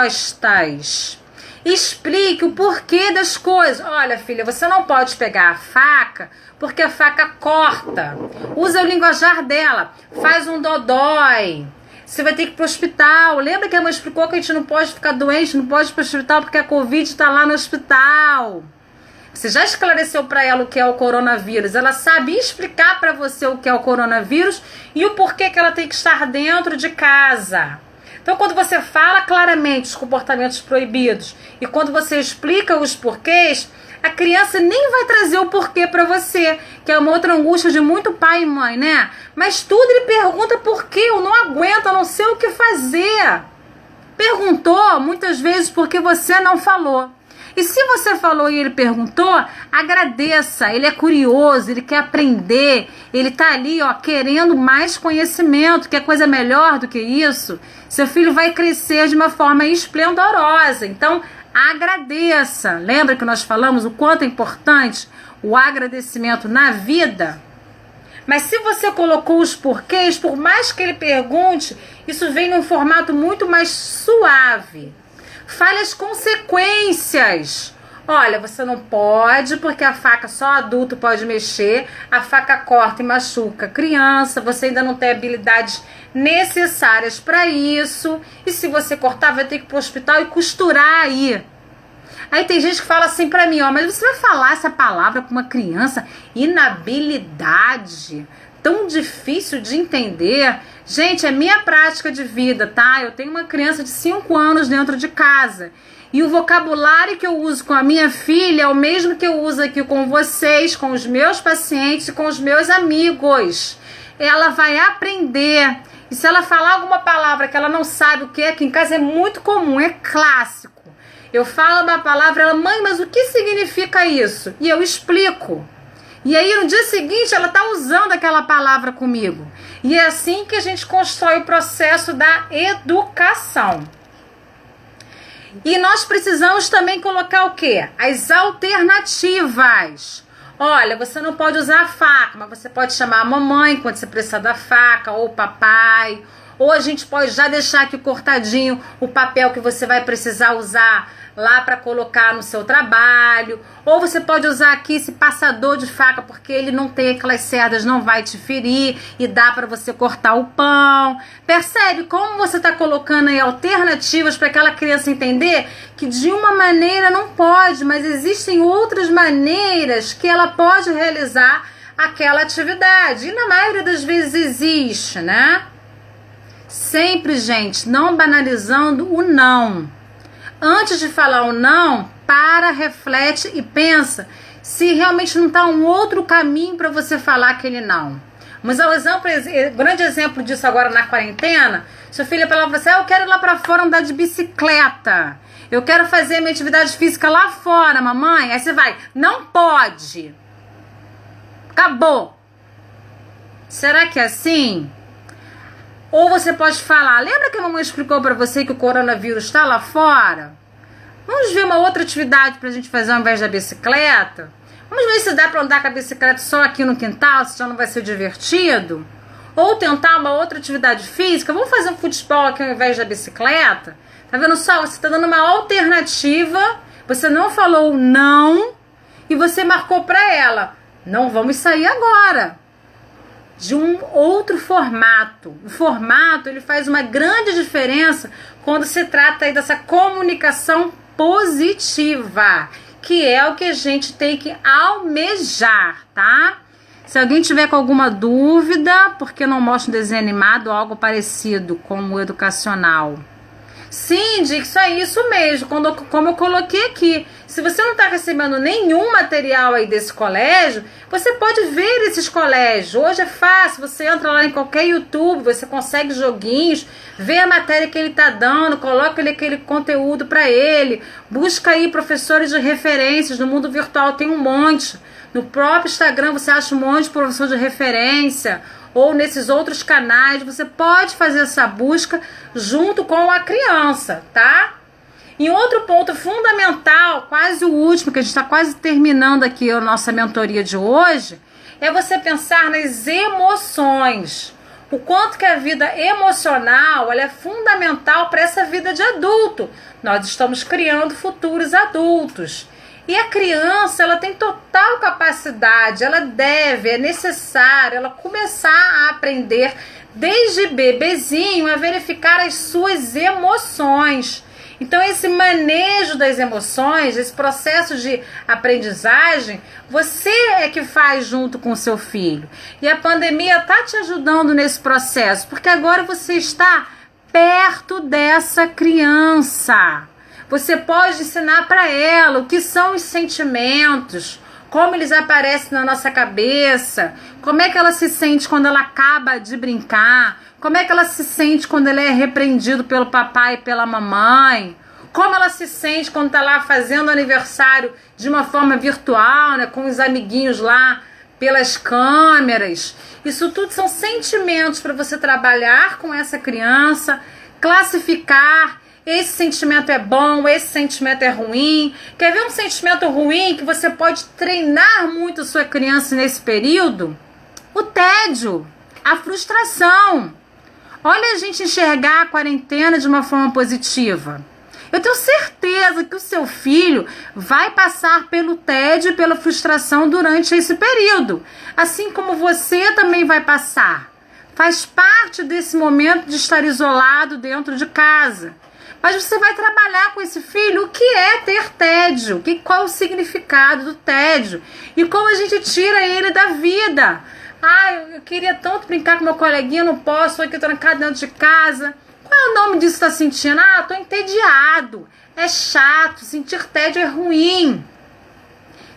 Explique o porquê das coisas. Olha, filha, você não pode pegar a faca porque a faca corta. Usa o linguajar dela. Faz um dodói. Você vai ter que ir para o hospital. Lembra que a mãe explicou que a gente não pode ficar doente, não pode ir para o hospital porque a Covid está lá no hospital. Você já esclareceu para ela o que é o coronavírus. Ela sabe explicar para você o que é o coronavírus e o porquê que ela tem que estar dentro de casa. Então, quando você fala claramente os comportamentos proibidos e quando você explica os porquês, a criança nem vai trazer o porquê para você, que é uma outra angústia de muito pai e mãe, né? Mas tudo ele pergunta por quê, eu não aguento, eu não sei o que fazer. Perguntou muitas vezes porque você não falou. E se você falou e ele perguntou, agradeça, ele é curioso, ele quer aprender, ele tá ali, ó, querendo mais conhecimento, que é coisa melhor do que isso. Seu filho vai crescer de uma forma esplendorosa, então agradeça. Lembra que nós falamos o quanto é importante o agradecimento na vida? Mas se você colocou os porquês, por mais que ele pergunte, isso vem num formato muito mais suave. Fale as consequências. Olha, você não pode, porque a faca só adulto pode mexer, a faca corta e machuca criança, você ainda não tem habilidades necessárias para isso, e se você cortar vai ter que ir pro hospital e costurar aí. Aí tem gente que fala assim pra mim, ó, mas você vai falar essa palavra com uma criança? Inabilidade, tão difícil de entender. Gente, é minha prática de vida, tá? Eu tenho uma criança de 5 anos dentro de casa. E o vocabulário que eu uso com a minha filha é o mesmo que eu uso aqui com vocês, com os meus pacientes e com os meus amigos. Ela vai aprender. E se ela falar alguma palavra que ela não sabe o que é, aqui em casa é muito comum, é clássico. Eu falo uma palavra, ela, mãe, mas o que significa isso? E eu explico. E aí no dia seguinte ela está usando aquela palavra comigo. E é assim que a gente constrói o processo da educação. E nós precisamos também colocar o quê? As alternativas. Olha, você não pode usar a faca, mas você pode chamar a mamãe quando você precisar da faca, ou o papai. Ou a gente pode já deixar aqui cortadinho o papel que você vai precisar usar lá para colocar no seu trabalho. Ou você pode usar aqui esse passador de faca, porque ele não tem aquelas cerdas, não vai te ferir e dá para você cortar o pão. Percebe como você está colocando aí alternativas para aquela criança entender que de uma maneira não pode, mas existem outras maneiras que ela pode realizar aquela atividade. E na maioria das vezes existe, né? Sempre, gente, não banalizando o não. Antes de falar o não, para, reflete e pensa se realmente não está um outro caminho para você falar aquele não. Mas o grande exemplo disso agora na quarentena, sua filha falava assim, eu quero ir lá para fora andar de bicicleta. Eu quero fazer minha atividade física lá fora, mamãe. Aí você vai, não pode. Acabou. Será que é assim? Ou você pode falar, lembra que a mamãe explicou para você que o coronavírus está lá fora? Vamos ver uma outra atividade para a gente fazer ao invés da bicicleta? Vamos ver se dá para andar com a bicicleta só aqui no quintal, se já não vai ser divertido? Ou tentar uma outra atividade física? Vamos fazer um futebol aqui ao invés da bicicleta? Tá vendo só? Você está dando uma alternativa, você não falou não e você marcou para ela, não vamos sair agora. De um outro formato. O formato, ele faz uma grande diferença quando se trata aí dessa comunicação positiva, que é o que a gente tem que almejar, tá? Se alguém tiver com alguma dúvida, porque não mostra um desenho animado ou algo parecido como o educacional. Sim, Dix, é isso mesmo, como eu coloquei aqui. Se você não está recebendo nenhum material aí desse colégio, você pode ver esses colégios. Hoje é fácil, você entra lá em qualquer YouTube, você consegue joguinhos, vê a matéria que ele está dando, coloca aquele conteúdo para ele, busca aí professores de referências, no mundo virtual tem um monte. No próprio Instagram você acha um monte de professor de referência, ou nesses outros canais, você pode fazer essa busca junto com a criança, tá? E outro ponto fundamental, quase o último, que a gente está quase terminando aqui a nossa mentoria de hoje, é você pensar nas emoções. O quanto que a vida emocional ela é fundamental para essa vida de adulto. Nós estamos criando futuros adultos. E a criança, ela tem total capacidade, ela deve, é necessário, ela começar a aprender desde bebezinho a verificar as suas emoções. Então esse manejo das emoções, esse processo de aprendizagem, você é que faz junto com o seu filho. E a pandemia está te ajudando nesse processo, porque agora você está perto dessa criança. Você pode ensinar para ela o que são os sentimentos, como eles aparecem na nossa cabeça, como é que ela se sente quando ela acaba de brincar, como é que ela se sente quando ela é repreendido pelo papai e pela mamãe, como ela se sente quando está lá fazendo aniversário de uma forma virtual, né, com os amiguinhos lá pelas câmeras. Isso tudo são sentimentos para você trabalhar com essa criança, classificar. Esse sentimento é bom, esse sentimento é ruim. Quer ver um sentimento ruim que você pode treinar muito a sua criança nesse período? O tédio, a frustração. Olha a gente enxergar a quarentena de uma forma positiva. Eu tenho certeza que o seu filho vai passar pelo tédio e pela frustração durante esse período, assim como você também vai passar. Faz parte desse momento de estar isolado dentro de casa. Mas você vai trabalhar com esse filho o que é ter tédio, qual é o significado do tédio e como a gente tira ele da vida. Eu queria tanto brincar com meu coleguinha, não posso, estou aqui trancado dentro de casa. Qual é o nome disso que você está sentindo? Estou entediado, é chato, sentir tédio é ruim.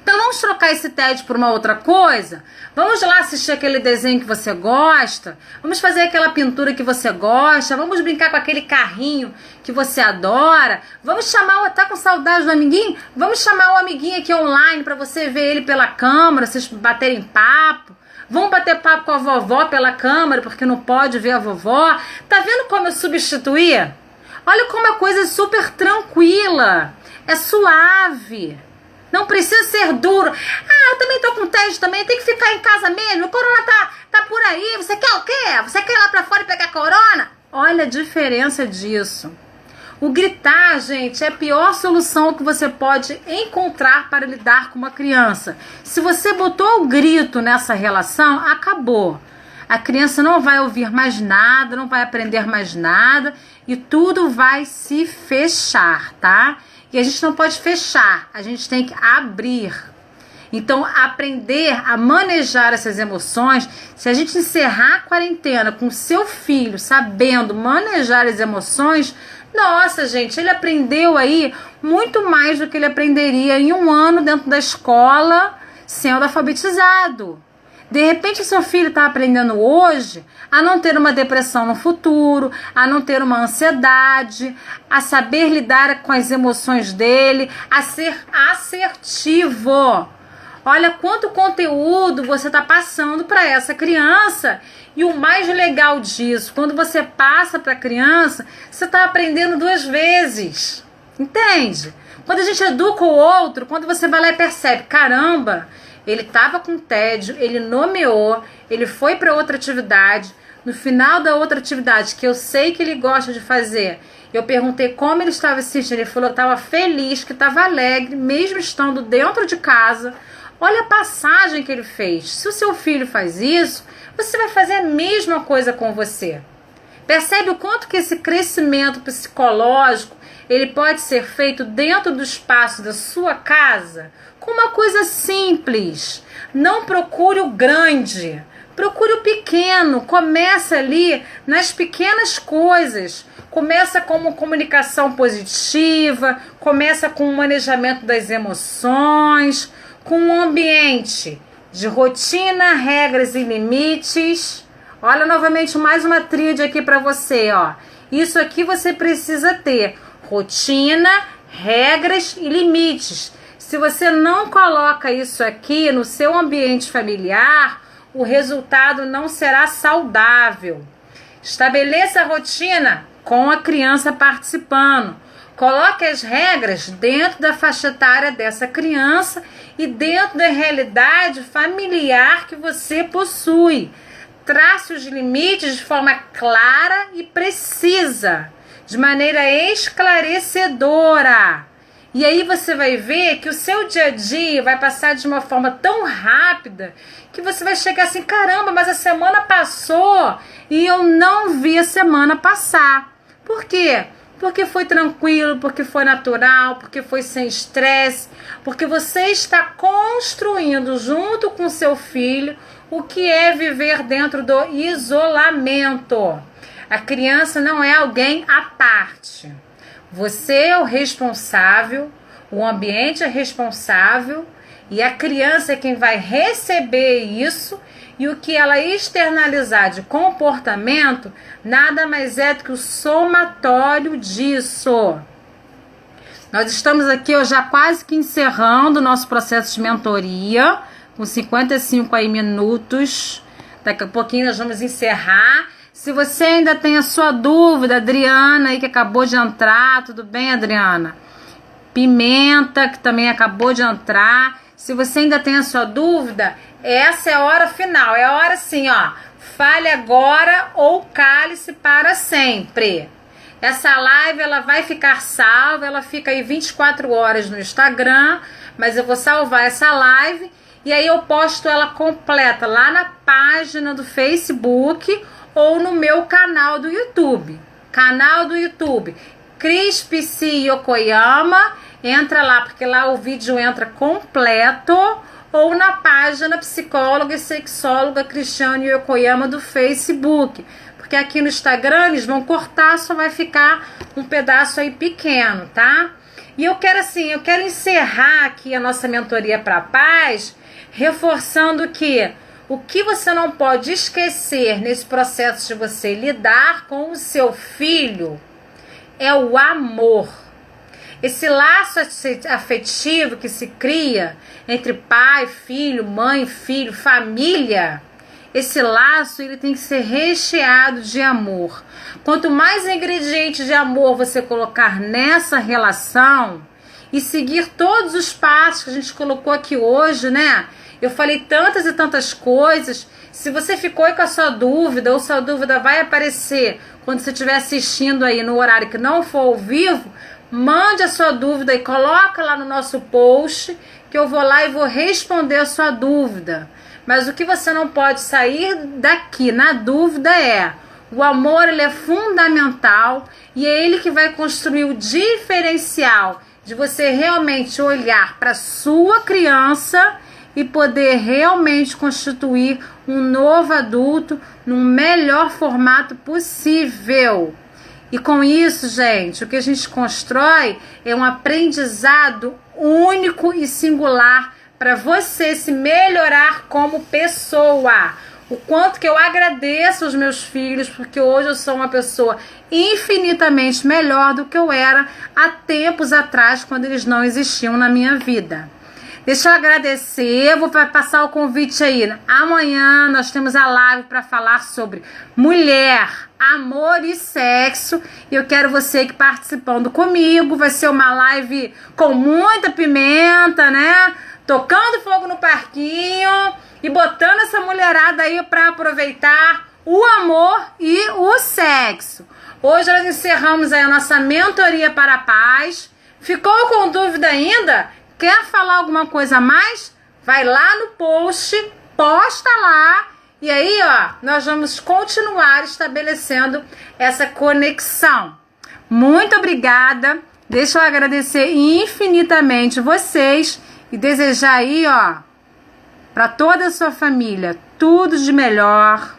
Então vamos trocar esse tédio por uma outra coisa? Vamos lá assistir aquele desenho que você gosta? Vamos fazer aquela pintura que você gosta? Vamos brincar com aquele carrinho que você adora? Vamos chamar, tá com saudade do amiguinho? Vamos chamar o amiguinho aqui online para você ver ele pela câmera, vocês baterem papo. Vamos bater papo com a vovó pela câmera, porque não pode ver a vovó. Tá vendo como eu substituí? Olha como a coisa é super tranquila, é suave. Não precisa ser duro. Eu também tô com tédio também, tem que ficar em casa mesmo. O corona tá por aí. Você quer o quê? Você quer ir lá pra fora e pegar corona? Olha a diferença disso. O gritar, gente, é a pior solução que você pode encontrar para lidar com uma criança. Se você botou o grito nessa relação, acabou. A criança não vai ouvir mais nada, não vai aprender mais nada e tudo vai se fechar, tá? E a gente não pode fechar, a gente tem que abrir. Então, aprender a manejar essas emoções, se a gente encerrar a quarentena com seu filho sabendo manejar as emoções, nossa, gente, ele aprendeu aí muito mais do que ele aprenderia em um ano dentro da escola sendo alfabetizado. De repente, o seu filho está aprendendo hoje a não ter uma depressão no futuro, a não ter uma ansiedade, a saber lidar com as emoções dele, a ser assertivo. Olha quanto conteúdo você está passando para essa criança. E o mais legal disso, quando você passa para a criança, você está aprendendo 2 vezes. Entende? Quando a gente educa o outro, quando você vai lá e percebe, caramba, ele estava com tédio, ele nomeou, ele foi para outra atividade. No final da outra atividade, que eu sei que ele gosta de fazer, eu perguntei como ele estava se sentindo. Ele falou que estava feliz, que estava alegre, mesmo estando dentro de casa. Olha a passagem que ele fez. Se o seu filho faz isso, você vai fazer a mesma coisa com você. Percebe o quanto que esse crescimento psicológico ele pode ser feito dentro do espaço da sua casa com uma coisa simples. Não procure o grande, procure o pequeno. Começa ali nas pequenas coisas. Começa com uma comunicação positiva, começa com o manejamento das emoções, com um ambiente de rotina, regras e limites. Olha novamente mais uma tríade aqui para você, ó. Isso aqui você precisa ter: rotina, regras e limites. Se você não coloca isso aqui no seu ambiente familiar, o resultado não será saudável. Estabeleça a rotina com a criança participando. Coloque as regras dentro da faixa etária dessa criança e dentro da realidade familiar que você possui. Trace os limites de forma clara e precisa, de maneira esclarecedora. E aí você vai ver que o seu dia a dia vai passar de uma forma tão rápida que você vai chegar assim, caramba, mas a semana passou e eu não vi a semana passar. Por quê? Porque foi tranquilo, porque foi natural, porque foi sem estresse, porque você está construindo junto com seu filho o que é viver dentro do isolamento. A criança não é alguém à parte. Você é o responsável, o ambiente é responsável e a criança é quem vai receber isso, e o que ela externalizar de comportamento nada mais é do que o somatório disso. Nós estamos aqui já quase que encerrando o nosso processo de mentoria, com 55 aí minutos. Daqui a pouquinho nós vamos encerrar. Se você ainda tem a sua dúvida, Adriana aí que acabou de entrar, tudo bem, Adriana? Pimenta, que também acabou de entrar. Se você ainda tem a sua dúvida, essa é a hora final, é a hora assim, ó. Fale agora ou cale-se para sempre. Essa live ela vai ficar salva, ela fica aí 24 horas no Instagram, mas eu vou salvar essa live e aí eu posto ela completa lá na página do Facebook ou no meu canal do YouTube. Canal do YouTube, Cris Psi Yokoyama, entra lá, porque lá o vídeo entra completo, ou na página Psicóloga e Sexóloga Cristiane Yokoyama do Facebook. Porque aqui no Instagram eles vão cortar, só vai ficar um pedaço aí pequeno, tá? E eu quero encerrar aqui a nossa mentoria para a paz, reforçando que o que você não pode esquecer nesse processo de você lidar com o seu filho é o amor. Esse laço afetivo que se cria entre pai, filho, mãe, filho, família, esse laço ele tem que ser recheado de amor. Quanto mais ingredientes de amor você colocar nessa relação e seguir todos os passos que a gente colocou aqui hoje, né? Eu falei tantas e tantas coisas. Se você ficou aí com a sua dúvida, ou sua dúvida vai aparecer quando você estiver assistindo aí no horário que não for ao vivo, mande a sua dúvida e coloca lá no nosso post, que eu vou lá e vou responder a sua dúvida. Mas o que você não pode sair daqui na dúvida é: o amor ele é fundamental e é ele que vai construir o diferencial de você realmente olhar para sua criança e poder realmente constituir um novo adulto no melhor formato possível. E com isso, gente, o que a gente constrói é um aprendizado único e singular para você se melhorar como pessoa. O quanto que eu agradeço aos meus filhos, porque hoje eu sou uma pessoa infinitamente melhor do que eu era há tempos atrás, quando eles não existiam na minha vida. Deixa eu agradecer, vou passar o convite aí. Amanhã nós temos a live para falar sobre mulher, amor e sexo. E eu quero você aqui participando comigo. Vai ser uma live com muita pimenta, né? Tocando fogo no parquinho e botando essa mulherada aí para aproveitar o amor e o sexo. Hoje nós encerramos aí a nossa mentoria para a paz. Ficou com dúvida ainda? Quer falar alguma coisa a mais? Vai lá no post, posta lá e aí, ó, nós vamos continuar estabelecendo essa conexão. Muito obrigada. Deixa eu agradecer infinitamente vocês e desejar aí, ó, para toda a sua família tudo de melhor.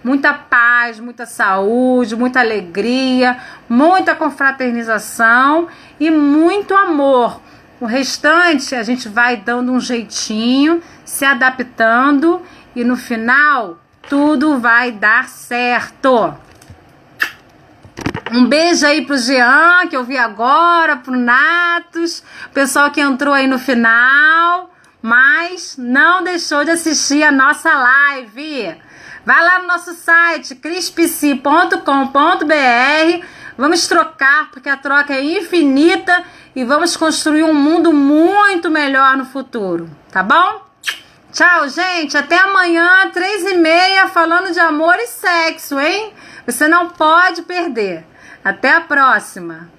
Muita paz, muita saúde, muita alegria, muita confraternização e muito amor. O restante a gente vai dando um jeitinho, se adaptando e no final tudo vai dar certo. Um beijo aí pro Jean, que eu vi agora, pro Natos, pessoal que entrou aí no final, mas não deixou de assistir a nossa live. Vai lá no nosso site, crispc.com.br, vamos trocar, porque a troca é infinita e vamos construir um mundo muito melhor no futuro, tá bom? Tchau, gente, até amanhã, 3h30, falando de amor e sexo, hein? Você não pode perder. Até a próxima.